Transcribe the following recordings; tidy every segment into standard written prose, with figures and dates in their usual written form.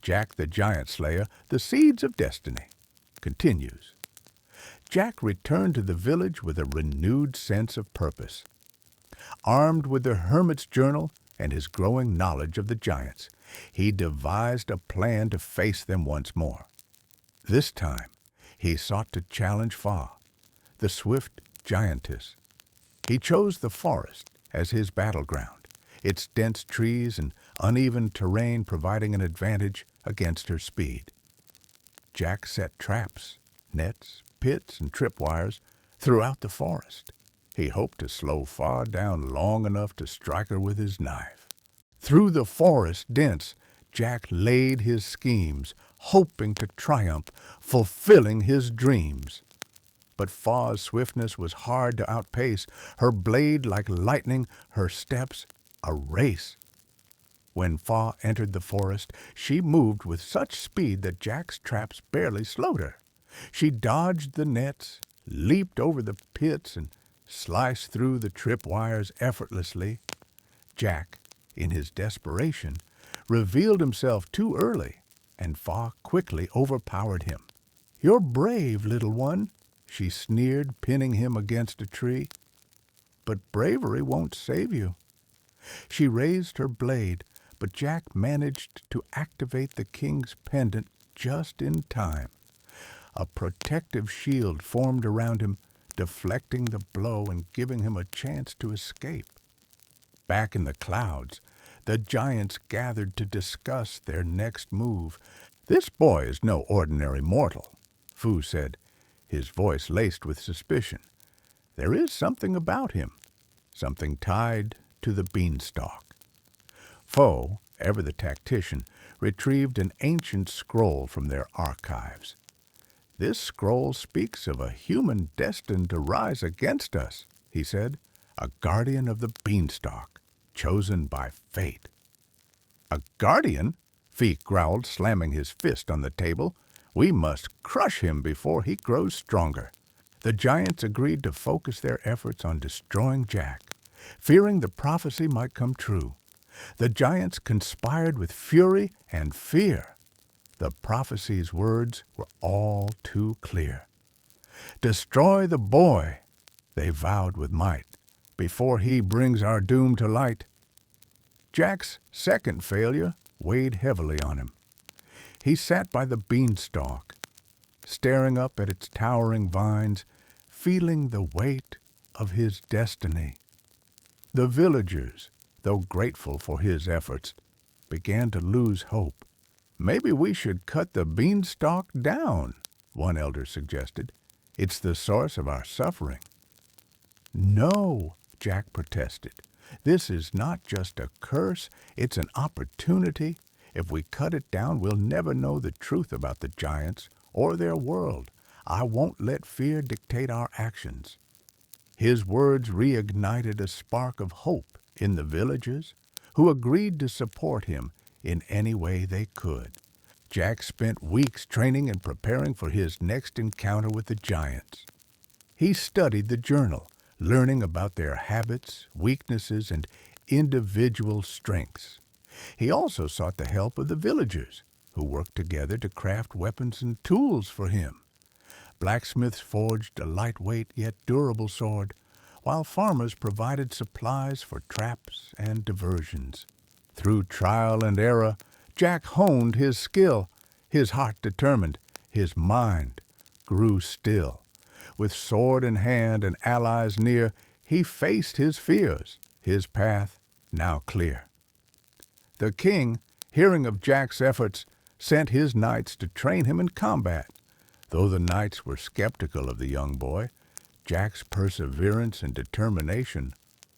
Jack the Giant Slayer, The Seeds of Destiny, continues. Jack returned to the village with a renewed sense of purpose. Armed with the hermit's journal and his growing knowledge of the giants, he devised a plan to face them once more. This time, he sought to challenge Fa, the swift giantess. He chose the forest as his battleground, its dense trees and uneven terrain providing an advantage against her speed. Jack set traps, nets, pits, and tripwires throughout the forest. He hoped to slow Fa down long enough to strike her with his knife. Through the forest dense, Jack laid his schemes, hoping to triumph, fulfilling his dreams. But Fa's swiftness was hard to outpace, her blade like lightning, her steps a race. When Fa entered the forest, she moved with such speed that Jack's traps barely slowed her. She dodged the nets, leaped over the pits, and sliced through the tripwires effortlessly. Jack, in his desperation, revealed himself too early, and Fa quickly overpowered him. "You're brave, little one," she sneered, pinning him against a tree. "But bravery won't save you." She raised her blade, but Jack managed to activate the king's pendant just in time. A protective shield formed around him, deflecting the blow and giving him a chance to escape. Back in the clouds, the giants gathered to discuss their next move. "This boy is no ordinary mortal," Fu said, his voice laced with suspicion. "There is something about him, something tied to the beanstalk." Fo, ever the tactician, retrieved an ancient scroll from their archives. "This scroll speaks of a human destined to rise against us," he said, "a guardian of the beanstalk, chosen by fate." "A guardian?" Feek growled, slamming his fist on the table. "We must crush him before he grows stronger." The giants agreed to focus their efforts on destroying Jack, fearing the prophecy might come true. The giants conspired with fury and fear. The prophecy's words were all too clear. "Destroy the boy," they vowed with might, "before he brings our doom to light." Jack's second failure weighed heavily on him. He sat by the beanstalk, staring up at its towering vines, feeling the weight of his destiny. The villagers, though grateful for his efforts, began to lose hope. "Maybe we should cut the beanstalk down," one elder suggested. "It's the source of our suffering." "No," Jack protested. "This is not just a curse, it's an opportunity. If we cut it down, we'll never know the truth about the giants or their world. I won't let fear dictate our actions." His words reignited a spark of hope in the villagers, who agreed to support him in any way they could. Jack spent weeks training and preparing for his next encounter with the giants. He studied the journal, learning about their habits, weaknesses, and individual strengths. He also sought the help of the villagers, who worked together to craft weapons and tools for him. Blacksmiths forged a lightweight yet durable sword, while farmers provided supplies for traps and diversions. Through trial and error, Jack honed his skill, his heart determined, his mind grew still. With sword in hand and allies near, he faced his fears, his path now clear. The king, hearing of Jack's efforts, sent his knights to train him in combat. Though the knights were skeptical of the young boy, Jack's perseverance and determination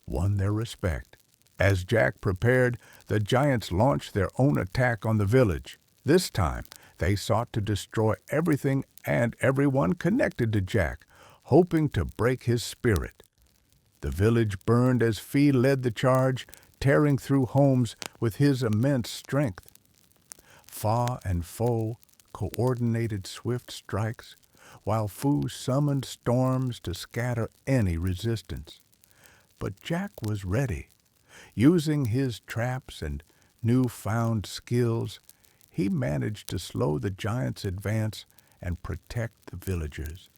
won their respect. As Jack prepared, the giants launched their own attack on the village. This time, they sought to destroy everything and everyone connected to Jack, hoping to break his spirit. The village burned as Fi led the charge, tearing through homes with his immense strength. Fa and Fo coordinated swift strikes, while Fu summoned storms to scatter any resistance. But Jack was ready. Using his traps and newfound skills, he managed to slow the giant's advance and protect the villagers.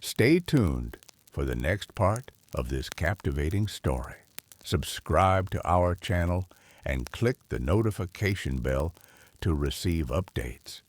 Stay tuned for the next part of this captivating story. Subscribe to our channel and click the notification bell to receive updates.